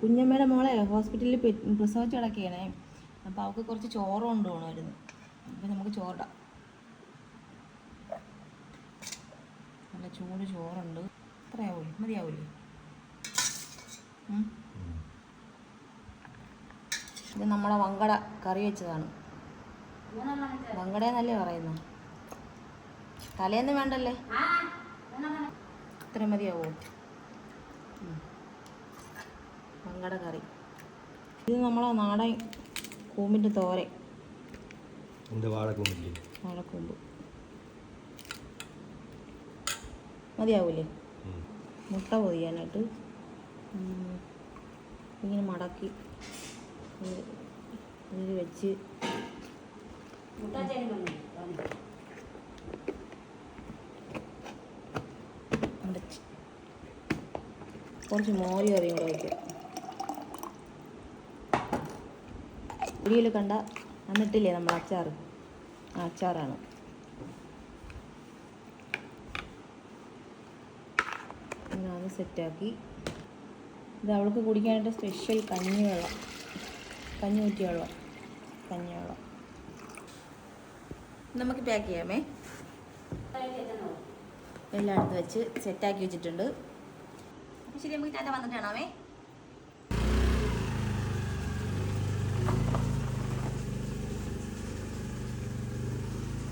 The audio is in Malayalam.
കുഞ്ഞമ്മയുടെ മോളെ ഹോസ്പിറ്റലിൽ പ്രസവിച്ച് കിടക്കുകയാണേ. അപ്പോൾ അവൾക്ക് കുറച്ച് ചോറ് കൊണ്ടുപോകണമായിരുന്നു. അപ്പം നമുക്ക് ചോറിടാം. നല്ല ചൂട് ചോറുണ്ട്. എത്രയാവൂലേ? മതിയാവൂലേ? ഇത് നമ്മളെ വങ്കട കറി വെച്ചതാണ്. വങ്കടയെന്നല്ലേ പറയുന്നത്? തലേന്ന് വേണ്ടല്ലേ? ഇത്ര മതിയാവോ? വങ്കട കറി. ഇത് നമ്മളെ നാടൻ കൂമ്പിൻ്റെ തോരൻ. വാഴക്കൂമ്പ് മതിയാവൂലേ? മുട്ട പൊതിയാനായിട്ട് ഇങ്ങനെ മടക്കി ഇതിൽ വെച്ച് അടച്ച് കുറച്ച് മോര് കറിയും കൂടെ വയ്ക്കാം. വീഡിയോയിൽ കണ്ട എന്നിട്ടില്ലേ നമ്മൾ അച്ചാർ, ആ അച്ചാറാണ്. അത് സെറ്റാക്കി. ഇത് അവൾക്ക് കുടിക്കാനായിട്ട് സ്പെഷ്യൽ കഞ്ഞിവെള്ളം, കഞ്ഞി ഊറ്റിയ വെള്ളം, കഞ്ഞിവെള്ളം. നമുക്ക് പാക്ക് ചെയ്യാമേ. എല്ലാം എടുത്ത് വെച്ച് സെറ്റാക്കി വെച്ചിട്ടുണ്ട്. ശരി, നമുക്ക് ടാറ്റ വന്നിട്ടാണാമേ.